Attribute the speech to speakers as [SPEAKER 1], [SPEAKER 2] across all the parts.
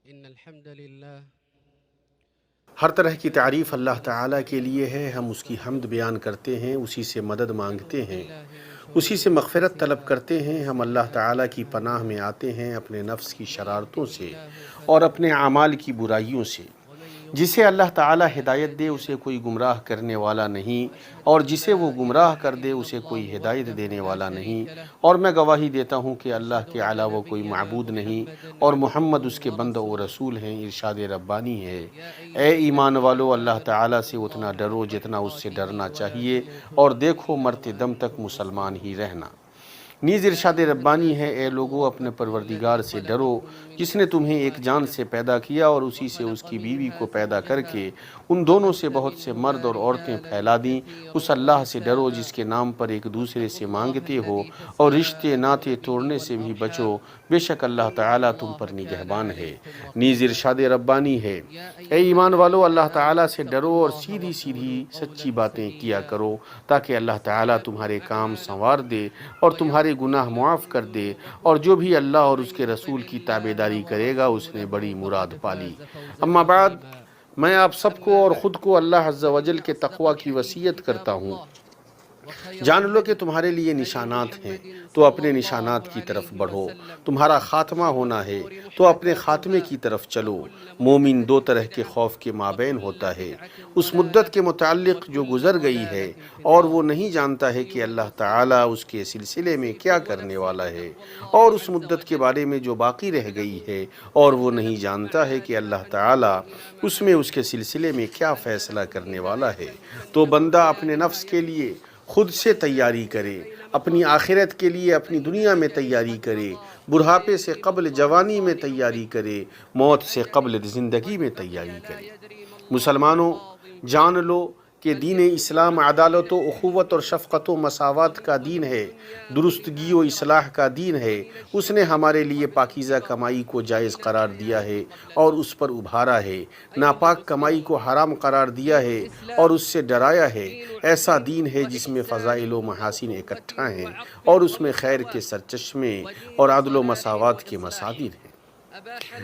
[SPEAKER 1] ان الحمد للہ
[SPEAKER 2] ہر طرح کی تعریف اللہ تعالیٰ کے لیے ہے. ہم اس کی حمد بیان کرتے ہیں، اسی سے مدد مانگتے ہیں، اسی سے مغفرت طلب کرتے ہیں. ہم اللہ تعالیٰ کی پناہ میں آتے ہیں اپنے نفس کی شرارتوں سے اور اپنے اعمال کی برائیوں سے. جسے اللہ تعالیٰ ہدایت دے اسے کوئی گمراہ کرنے والا نہیں، اور جسے وہ گمراہ کر دے اسے کوئی ہدایت دینے والا نہیں. اور میں گواہی دیتا ہوں کہ اللہ کے علاوہ کوئی معبود نہیں، اور محمد اس کے بندہ و رسول ہیں. ارشاد ربانی ہے، اے ایمان والو، اللہ تعالیٰ سے اتنا ڈرو جتنا اس سے ڈرنا چاہیے، اور دیکھو مرتے دم تک مسلمان ہی رہنا. نیز ارشاد ربانی ہے، اے لوگو اپنے پروردگار سے ڈرو جس نے تمہیں ایک جان سے پیدا کیا اور اسی سے اس کی بیوی کو پیدا کر کے ان دونوں سے بہت سے مرد اور عورتیں پھیلا دیں. اس اللہ سے ڈرو جس کے نام پر ایک دوسرے سے مانگتے ہو، اور رشتے ناطے توڑنے سے بھی بچو، بے شک اللہ تعالیٰ تم پر نگہبان ہے. نیز ارشاد ربانی ہے، اے ایمان والو، اللہ تعالیٰ سے ڈرو اور سیدھی سیدھی سچی باتیں کیا کرو تاکہ اللہ تعالیٰ تمہارے کام سنوار دے اور تمہارے گناہ معاف کر دے. اور جو بھی اللہ اور اس کے رسول کی تابعداری کرے گا اس نے بڑی مراد پالی. اما بعد، میں آپ سب کو اور خود کو اللہ عز و جل کے تقوی کی وصیت کرتا ہوں. جان لو کہ تمہارے لیے نشانات ہیں تو اپنے نشانات کی طرف بڑھو. تمہارا خاتمہ ہونا ہے تو اپنے خاتمے کی طرف چلو. مومن دو طرح کے خوف کے مابین ہوتا ہے، اس مدت کے متعلق جو گزر گئی ہے اور وہ نہیں جانتا ہے کہ اللہ تعالیٰ اس کے سلسلے میں کیا کرنے والا ہے، اور اس مدت کے بارے میں جو باقی رہ گئی ہے اور وہ نہیں جانتا ہے کہ اللہ تعالیٰ اس میں اس کے سلسلے میں کیا فیصلہ کرنے والا ہے. تو بندہ اپنے نفس کے لیے خود سے تیاری کرے، اپنی آخرت کے لیے اپنی دنیا میں تیاری کرے، بڑھاپے سے قبل جوانی میں تیاری کرے، موت سے قبل زندگی میں تیاری کرے. مسلمانوں، جان لو کہ دین اسلام عدالت و اخوت اور شفقت و مساوات کا دین ہے، درستگی و اصلاح کا دین ہے. اس نے ہمارے لیے پاکیزہ کمائی کو جائز قرار دیا ہے اور اس پر ابھارا ہے، ناپاک کمائی کو حرام قرار دیا ہے اور اس سے ڈرایا ہے. ایسا دین ہے جس میں فضائل و محاسن اکٹھا ہیں اور اس میں خیر کے سرچشمے اور عدل و مساوات کے مصادر ہیں.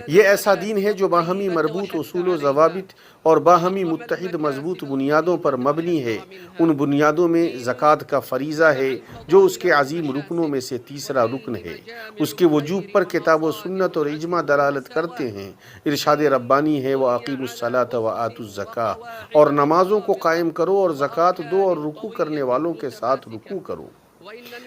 [SPEAKER 2] یہ ایسا دین ہے جو باہمی مربوط اصول و ضوابط اور باہمی متحد مضبوط بنیادوں پر مبنی ہے. ان بنیادوں میں زکوٰۃ کا فریضہ ہے جو اس کے عظیم رکنوں میں سے تیسرا رکن ہے. اس کے وجوب پر کتاب و سنت اور اجماع دلالت کرتے ہیں. ارشاد ربانی ہے، وَأَقِیمُوا الصَّلَاةَ وَآتُوا الزَّکَاۃَ، اور نمازوں کو قائم کرو اور زکوٰۃ دو اور رکوع کرنے والوں کے ساتھ رکوع کرو.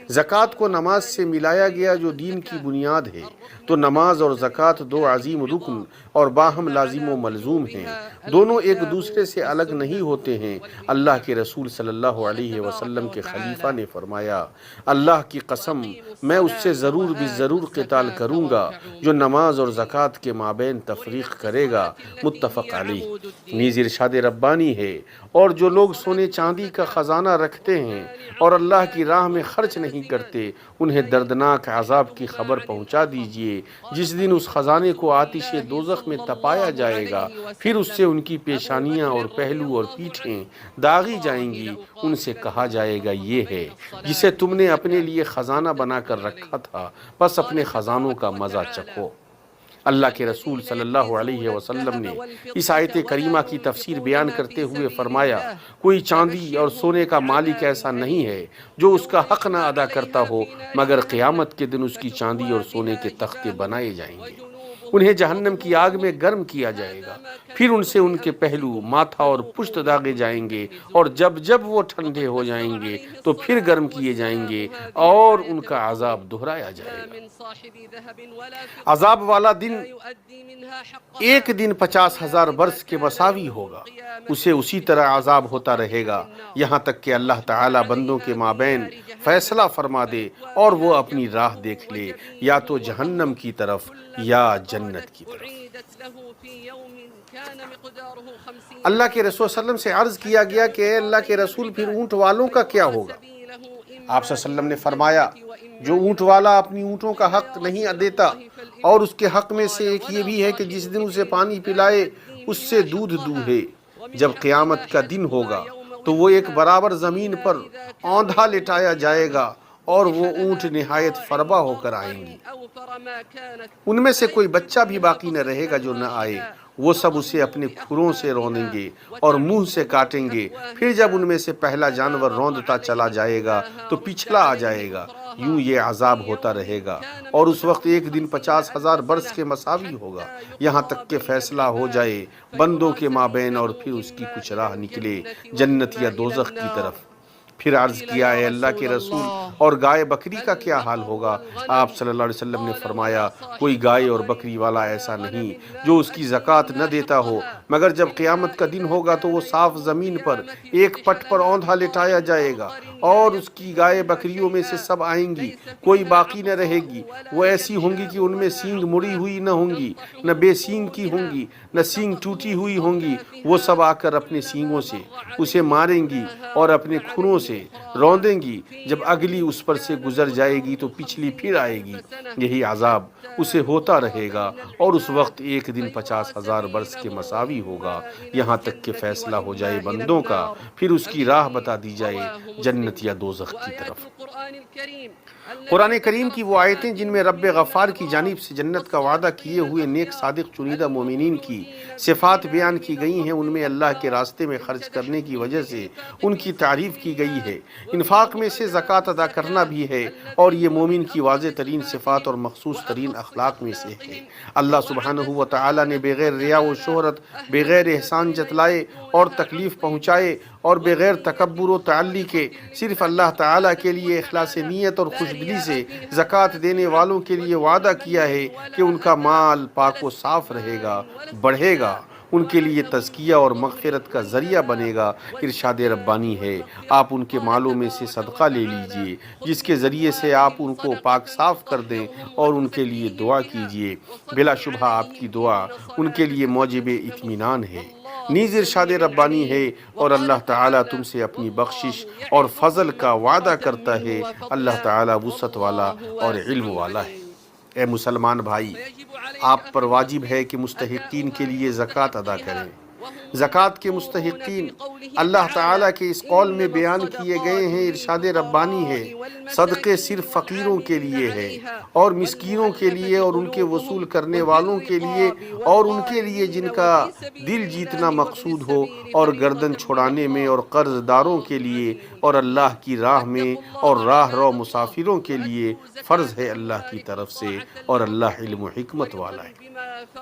[SPEAKER 2] زکوٰۃ کو نماز سے ملایا گیا جو دین کی بنیاد ہے. تو نماز اور زکوٰۃ دو عظیم رکن اور باہم لازم و ملزوم ہیں، دونوں ایک دوسرے سے الگ نہیں ہوتے ہیں. اللہ کے رسول صلی اللہ علیہ وسلم کے خلیفہ نے فرمایا، اللہ کی قسم، میں اس سے ضرور بالضرور قتال کروں گا جو نماز اور زکوٰۃ کے مابین تفریق کرے گا. متفق علیہ. نیز ارشاد ربانی ہے، اور جو لوگ سونے چاندی کا خزانہ رکھتے ہیں اور اللہ کی راہ میں خرچ نہیں کرتے، انہیں دردناک عذاب کی خبر پہنچا دیجیے جس دن اس خزانے کو آتش دوزخ میں تپایا جائے گا، پھر اس سے ان کی پیشانیاں اور پہلو اور پیٹھیں داغی جائیں گی. ان سے کہا جائے گا، یہ ہے جسے تم نے اپنے لیے خزانہ بنا کر رکھا تھا، بس اپنے خزانوں کا مزہ چکھو. اللہ کے رسول صلی اللہ علیہ وسلم نے اس آیت کریمہ کی تفسیر بیان کرتے ہوئے فرمایا، کوئی چاندی اور سونے کا مالک ایسا نہیں ہے جو اس کا حق نہ ادا کرتا ہو، مگر قیامت کے دن اس کی چاندی اور سونے کے تختے بنائے جائیں گے. انہیں جہنم کی آگ میں گرم کیا جائے گا، پھر ان سے ان کے پہلو، ماتھا اور پشت داغے جائیں گے، اور جب جب وہ ٹھنڈے ہو جائیں گے تو پھر گرم کیے جائیں گے اور ان کا عذاب دہرایا جائے گا. عذاب والا دن ایک دن 50,000 برس کے مساوی ہوگا. اسے اسی طرح عذاب ہوتا رہے گا یہاں تک کہ اللہ تعالیٰ بندوں کے مابین فیصلہ فرما دے اور وہ اپنی راہ دیکھ لے، یا تو جہنم کی طرف یا جنت کی طرف. اللہ کے رسول صلی اللہ علیہ وسلم سے عرض کیا گیا کہ اے اللہ کے رسول، پھر اونٹ والوں کا کیا ہوگا؟ آپ صلی اللہ علیہ وسلم نے فرمایا، جو اونٹ والا اپنی اونٹوں کا حق نہیں دیتا، اور اس کے حق میں سے ایک یہ بھی ہے کہ جس دن اسے پانی پلائے اس سے دودھ دوہے. جب قیامت کا دن ہوگا تو وہ ایک برابر زمین پر اوندھا لٹایا جائے گا اور وہ اونٹ نہایت فربا ہو کر آئیں گی۔ ان میں سے کوئی بچہ بھی باقی نہ رہے گا جو نہ آئے، وہ سب اسے اپنے کھروں سے روندیں گے اور منہ سے کاٹیں گے۔ پھر جب ان میں سے پہلا جانور روندتا چلا جائے گا تو پچھلا آ جائے گا، یوں یہ عذاب ہوتا رہے گا، اور اس وقت ایک دن 50,000 برس کے مساوی ہوگا، یہاں تک کہ فیصلہ ہو جائے بندوں کے مابین، اور پھر اس کی کچھ راہ نکلے جنت یا دوزخ کی طرف۔ پھر عرض کیا، اے اللہ کے رسول، اور گائے بکری کا کیا حال ہوگا؟ آپ صلی اللہ علیہ وسلم نے فرمایا، کوئی گائے اور بکری والا ایسا نہیں جو اس کی زکوٰۃ نہ دیتا ہو، مگر جب قیامت کا دن ہوگا تو وہ صاف زمین پر ایک پٹ پر اوندھا لٹایا جائے گا، اور اس کی گائے بکریوں میں سے سب آئیں گی، کوئی باقی نہ رہے گی۔ وہ ایسی ہوں گی کہ ان میں سینگ مڑی ہوئی نہ ہوں گی، نہ بے سینگ کی ہوں گی، نہ سینگ ٹوٹی ہوئی ہوں گی۔ وہ سب آ کر اپنے سینگوں سے اسے ماریں گی اور اپنے کھروں سے روندیں گی۔ جب اگلی اس پر سے گزر جائے گی تو پچھلی پھر آئے گی، یہی عذاب اسے ہوتا رہے گا، اور اس وقت ایک دن 50,000 برس کے مساوی ہوگا، یہاں تک کہ فیصلہ ہو جائے بندوں کا، پھر اس کی راہ بتا دی جائے جنت یا دوزخ کی طرف۔ قرآن کریم کی وہ آیتیں جن میں رب غفار کی جانب سے جنت کا وعدہ کیے ہوئے نیک صادق چنیدہ مومنین کی صفات بیان کی گئی ہیں، ان میں اللہ کے راستے میں خرچ کرنے کی وجہ سے ان کی تعریف کی گئی ہے۔ انفاق میں سے زکوٰۃ ادا کرنا بھی ہے، اور یہ مومن کی واضح ترین صفات اور مخصوص ترین اخلاق میں سے ہے۔ اللہ سبحانہ و تعالی نے بغیر ریا و شہرت، بغیر احسان جتلائے اور تکلیف پہنچائے، اور بغیر تکبر و تعلی کے صرف اللہ تعالیٰ کے لیے اخلاص نیت اور خوشدلی سے زکوٰۃ دینے والوں کے لیے وعدہ کیا ہے کہ ان کا مال پاک و صاف رہے گا، بڑھے گا، ان کے لیے تزکیہ اور مغفرت کا ذریعہ بنے گا۔ ارشاد ربانی ہے، آپ ان کے مالوں میں سے صدقہ لے لیجئے جس کے ذریعے سے آپ ان کو پاک صاف کر دیں، اور ان کے لیے دعا کیجئے، بلا شبہ آپ کی دعا ان کے لیے موجب اطمینان ہے۔ نیز ارشاد ربانی ہے، اور اللہ تعالیٰ تم سے اپنی بخشش اور فضل کا وعدہ کرتا ہے، اللہ تعالیٰ وسعت والا اور علم والا ہے۔ اے مسلمان بھائی، آپ پر واجب ہے کہ مستحقین کے لیے زکوٰۃ ادا کریں۔ زکوٰۃ کے مستحقین اللہ تعالیٰ کے اس قول میں بیان کیے گئے ہیں۔ ارشاد ربانی ہے، صدقے صرف فقیروں کے لیے ہے، اور مسکینوں کے لیے، اور ان کے وصول کرنے والوں کے لیے، اور ان کے لیے جن کا دل جیتنا مقصود ہو، اور گردن چھڑانے میں، اور قرض داروں کے لیے، اور اللہ کی راہ میں اور راہ رو مسافروں کے لیے فرض ہے اللہ کی طرف سے، اور اللہ علم و حکمت والا ہے۔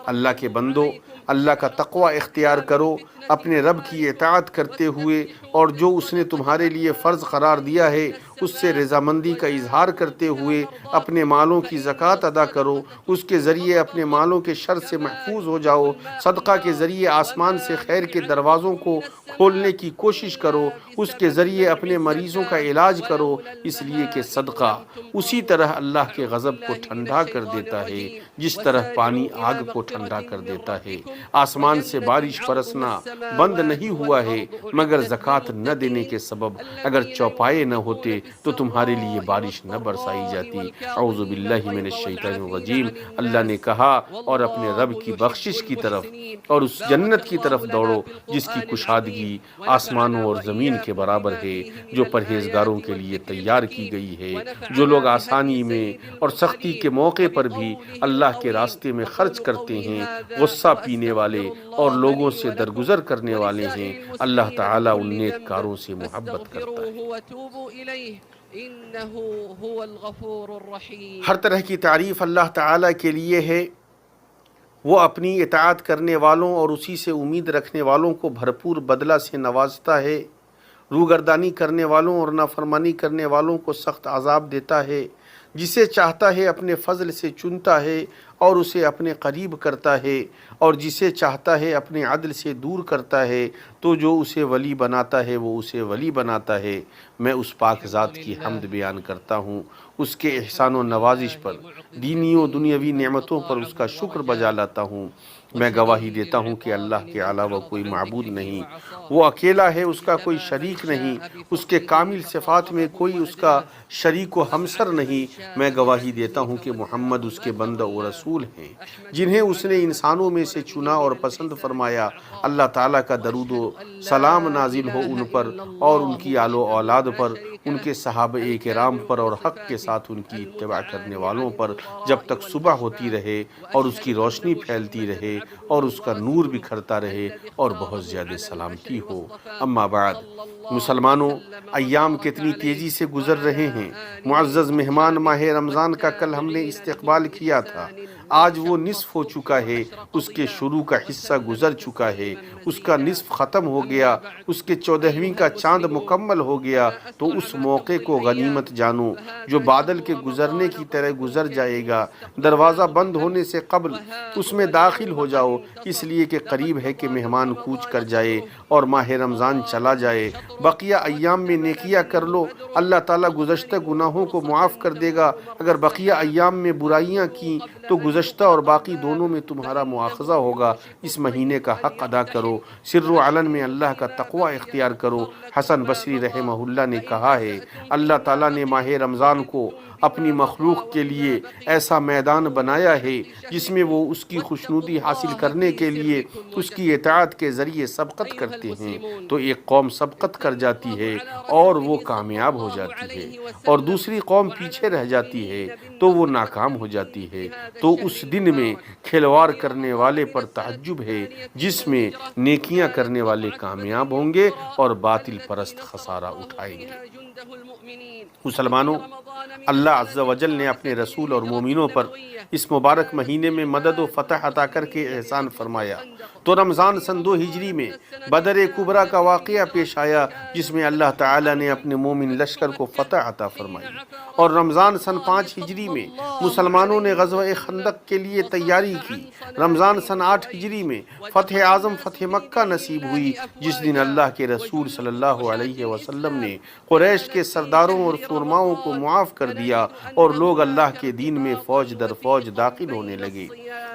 [SPEAKER 2] اللہ کے بندو، اللہ کا تقوی اختیار کرو، اپنے رب کی اطاعت کرتے ہوئے، اور جو اس نے تمہارے لیے فرض قرار دیا ہے اس سے رضامندی کا اظہار کرتے ہوئے اپنے مالوں کی زکوٰۃ ادا کرو۔ اس کے ذریعے اپنے مالوں کے شر سے محفوظ ہو جاؤ۔ صدقہ کے ذریعے آسمان سے خیر کے دروازوں کو کھولنے کی کوشش کرو۔ اس کے ذریعے اپنے مریضوں کا علاج کرو، اس لیے کہ صدقہ اسی طرح اللہ کے غضب کو ٹھنڈا کر دیتا ہے جس طرح پانی آگ کو ٹھنڈا کر دیتا ہے۔ آسمان سے بارش برسنا بند نہیں ہوا ہے، مگر زکوٰۃ نہ دینے کے سبب اگر چوپائے نہ ہوتے تو تمہارے لیے بارش نہ برسائی جاتی۔ اعوذ باللہ من الشیطان الرجیم۔ اللہ نے کہا، اور اپنے رب کی بخشش کی طرف اور اس جنت کی طرف دوڑو جس کی کشادگی آسمانوں اور زمین کے برابر ہے، جو پرہیزگاروں کے لیے تیار کی گئی ہے، جو لوگ آسانی میں اور سختی کے موقع پر بھی اللہ کے راستے میں خرچ کرتے ہیں، غصہ پینے والے اور لوگوں سے درگزر کرنے والے ہیں۔ اللہ تعالیٰ ان نیک کاروں سے محبت کرتا ہے۔ ہر طرح کی تعریف اللہ تعالیٰ کے لیے ہے۔ وہ اپنی اطاعت کرنے والوں اور اسی سے امید رکھنے والوں کو بھرپور بدلہ سے نوازتا ہے، روگردانی کرنے والوں اور نافرمانی کرنے والوں کو سخت عذاب دیتا ہے۔ جسے چاہتا ہے اپنے فضل سے چنتا ہے اور اسے اپنے قریب کرتا ہے، اور جسے چاہتا ہے اپنے عدل سے دور کرتا ہے، تو جو اسے ولی بناتا ہے وہ اسے ولی بناتا ہے۔ میں اس پاک ذات کی حمد بیان کرتا ہوں، اس کے احسان و نوازش پر، دینی و دنیاوی نعمتوں پر اس کا شکر بجا لاتا ہوں۔ میں گواہی دیتا ہوں کہ اللہ کے علاوہ کوئی معبود نہیں، وہ اکیلا ہے، اس کا کوئی شریک نہیں، اس کے کامل صفات میں کوئی اس کا شریک و ہمسر نہیں۔ میں گواہی دیتا ہوں کہ محمد اس کے بندہ و رسول رسول ہیں جنہیں اس نے انسانوں میں سے چنا اور پسند فرمایا۔ اللہ تعالیٰ کا درود و سلام نازل ہو ان پر اور ان کی آل و اولاد پر، ان کے صحابہ کرام پر اور حق کے ساتھ ان کی اتباع کرنے والوں پر جب تک صبح ہوتی رہے اور اس کی روشنی پھیلتی رہے اور اس کا نور بکھرتا رہے اور بہت زیادہ سلامتی ہو۔ اما بعد، مسلمانوں، ایام کتنی تیزی سے گزر رہے ہیں۔ معزز مہمان ماہ رمضان کا کل ہم نے استقبال کیا تھا، آج وہ نصف ہو چکا ہے، اس کے شروع کا حصہ گزر چکا ہے، اس کا نصف ختم ہو گیا، اس کے 14ویں کا چاند مکمل ہو گیا۔ تو اس موقع کو غنیمت جانو جو بادل کے گزرنے کی طرح گزر جائے گا۔ دروازہ بند ہونے سے قبل اس میں داخل ہو جاؤ، اس لیے کہ قریب ہے کہ مہمان کوچ کر جائے اور ماہ رمضان چلا جائے۔ بقیہ ایام میں نیکیاں کر لو، اللہ تعالیٰ گزشتہ گناہوں کو معاف کر دے گا۔ اگر بقیہ ایام میں برائیاں کی تو گزشتہ اور باقی دونوں میں تمہارا مواخذہ ہوگا۔ اس مہینے کا حق ادا کرو، سر و علن میں اللہ کا تقوی اختیار کرو۔ حسن بصری رحمہ اللہ نے کہا ہے، اللہ تعالیٰ نے ماہ رمضان کو اپنی مخلوق کے لیے ایسا میدان بنایا ہے جس میں وہ اس کی خوشنودی حاصل کرنے کے لیے اس کی اطاعت کے ذریعے سبقت کرتے ہیں۔ تو ایک قوم سبقت کر جاتی ہے اور وہ کامیاب ہو جاتی ہے، اور دوسری قوم پیچھے رہ جاتی ہے تو وہ ناکام ہو جاتی ہے۔ تو اس دن میں کھلواڑ کرنے والے پر تعجب ہے جس میں نیکیاں کرنے والے کامیاب ہوں گے اور باطل پرست خسارہ اٹھائیں گے۔ مسلمانوں، اللہ عز و جل نے اپنے رسول اور مومنوں پر اس مبارک مہینے میں مدد و فتح عطا کر کے احسان فرمایا۔ تو رمضان سن 2 ہجری میں بدر کبریٰ کا واقعہ پیش آیا جس میں اللہ تعالیٰ نے اپنے مومن لشکر کو فتح عطا فرمائی، اور رمضان سن 5 ہجری میں مسلمانوں نے غزوہ خندق کے لیے تیاری کی۔ رمضان سن 8 ہجری میں فتح اعظم فتح مکہ نصیب ہوئی، جس دن اللہ کے رسول صلی اللہ علیہ وسلم نے قریش کے سرداروں اور سرماؤں کو معاف کر دیا اور لوگ اللہ کے دین میں فوج در فوج داخل ہونے لگے۔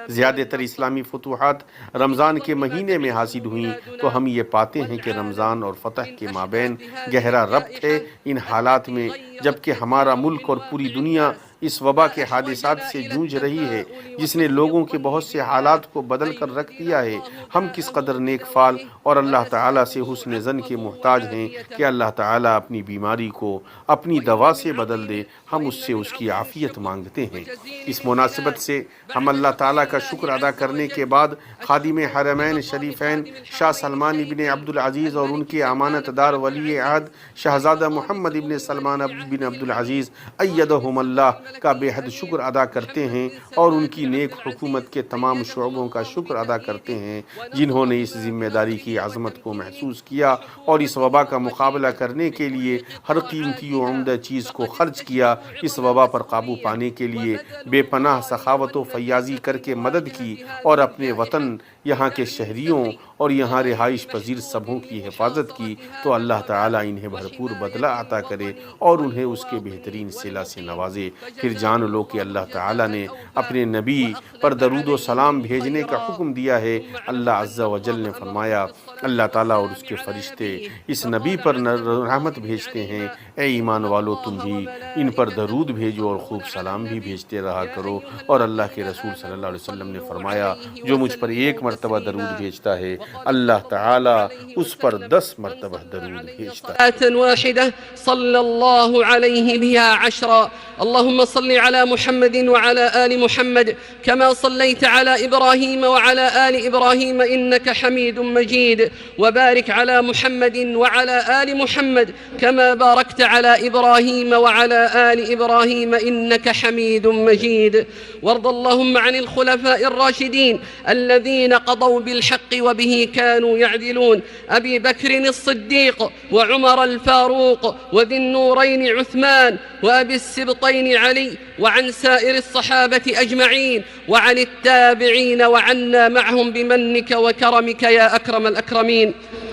[SPEAKER 2] زیادہ تر اسلامی فتوحات رمضان کے مہینے میں حاصل ہوئیں، تو ہم یہ پاتے ہیں کہ رمضان اور فتح کے مابین گہرا ربط ہے۔ ان حالات میں جبکہ ہمارا ملک اور پوری دنیا اس وبا کے حادثات سے جوجھ رہی ہے جس نے لوگوں کے بہت سے حالات کو بدل کر رکھ دیا ہے، ہم کس قدر نیک فال اور اللہ تعالیٰ سے حسن ظن کے محتاج ہیں کہ اللہ تعالیٰ اپنی بیماری کو اپنی دوا سے بدل دے۔ ہم اس سے اس کی عافیت مانگتے ہیں۔ اس مناسبت سے ہم اللہ تعالیٰ کا شکر ادا کرنے کے بعد خادم حرمین شریفین شاہ سلمان ابن عبدالعزیز اور ان کے امانت دار ولی عہد شہزادہ محمد ابن سلمان بن عبدالعزیز ایدہم اللہ کا بے حد شکر ادا کرتے ہیں، اور ان کی نیک حکومت کے تمام شعبوں کا شکر ادا کرتے ہیں جنہوں نے اس ذمہ داری کی عظمت کو محسوس کیا اور اس وبا کا مقابلہ کرنے کے لیے ہر قیمتی و عمدہ چیز کو خرچ کیا۔ اس وبا پر قابو پانے کے لیے بے پناہ سخاوت و فیاضی کر کے مدد کی اور اپنے وطن، یہاں کے شہریوں اور یہاں رہائش پذیر سبھوں کی حفاظت کی۔ تو اللہ تعالیٰ انہیں بھرپور بدلہ عطا کرے اور انہیں اس کے بہترین صلہ سے نوازے۔ پھر جان لو کہ اللہ تعالیٰ نے اپنے نبی پر درود و سلام بھیجنے کا حکم دیا ہے۔ اللہ عز و جل نے فرمایا، اللہ تعالیٰ اور اس کے فرشتے اس نبی پر رحمت بھیجتے ہیں۔ اے ایمان والو، تم بھی ان پر درود بھیجو اور خوب سلام بھی بھیجتے رہا کرو۔ اور اللہ کے رسول صلی اللہ علیہ وسلم نے فرمایا، جو مجھ پر 1 مرتبہ درود بھیجتا ہے اللہ تعالیٰ اس پر 10 مرتبہ درود بھیجتا ہے۔
[SPEAKER 1] واحدة صلى الله عليه بها 10 اللهم صل على محمد وعلى آل محمد كما صليت على إبراهيم وعلى آل إبراهيم إنك حميد مجيد، وبارك على محمد وعلى آل محمد كما باركت على إبراهيم وعلى آل إبراهيم إنك حميد مجيد. وارض اللهم عن الخلفاء الراشدين الذين قضوا بالحق وبه كانوا يعدلون، أبي بكر الصديق وعمر الفاروق وذي النورين عثمان وأبي السبطين علي، وعن سائر الصحابة أجمعين، وعن التابعين وعنا معهم بمنك وكرمك يا أكرم الأكرمين.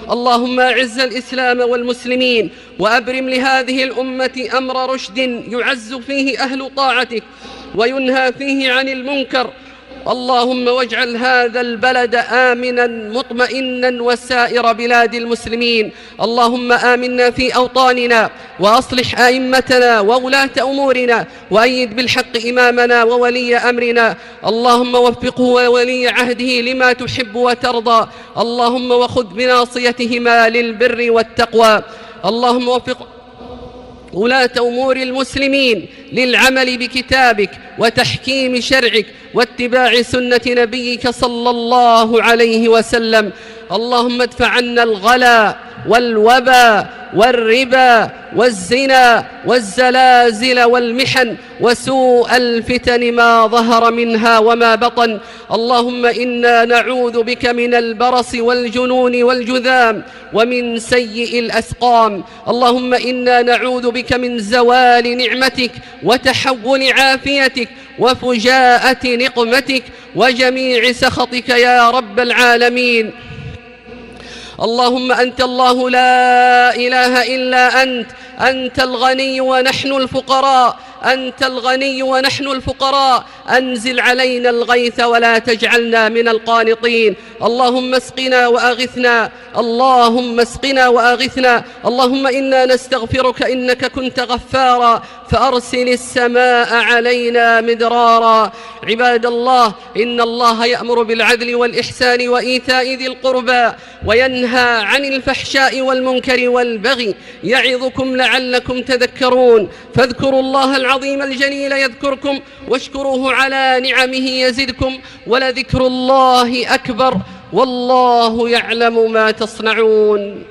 [SPEAKER 1] اللهم أعز الإسلام والمسلمين، وأبرم لهذه الأمة أمر رشد يعز فيه أهل طاعتك وينهى فيه عن المنكر، اللهم واجعل هذا البلد آمنا مطمئنا وسائر بلاد المسلمين. اللهم آمنا في أوطاننا وأصلح أئمتنا وولاة أمورنا وأيد بالحق إمامنا وولي أمرنا. اللهم وفقه وولي عهده لما تحب وترضى. اللهم وخذ بناصيتهما للبر والتقوى. اللهم وفق ولاة أمور المسلمين للعمل بكتابك وتحكيم شرعك واتباع سنة نبيك صلى الله عليه وسلم. اللهم ادفع عنا الغلا والوبا والربا والزنا والزلازل والمحن وسوء الفتن ما ظهر منها وما بطن. اللهم إنا نعوذ بك من البرص والجنون والجذام ومن سيء الأسقام. اللهم إنا نعوذ بك من زوال نعمتك وتحول عافيتك وفجاءة نقمتك وجميع سخطك يا رب العالمين. اللهم أنت الله لا إله إلا أنت، أنت الغني ونحن الفقراء، أنت الغني ونحن الفقراء. أنزل علينا الغيث ولا تجعلنا من القانطين. اللهم اسقنا وأغثنا، اللهم اسقنا وأغثنا. اللهم إنا نستغفرك إنك كنت غفارا فأرسل السماء علينا مدرارا. عباد الله، إن الله يأمر بالعدل والإحسان وإيتاء ذي القربى وينهى عن الفحشاء والمنكر والبغي يعظكم لعلكم تذكرون. فاذكروا الله العظيم الجليل يذكركم واشكروه على نعمه يزدكم ولذكر الله أكبر والله يعلم ما تصنعون.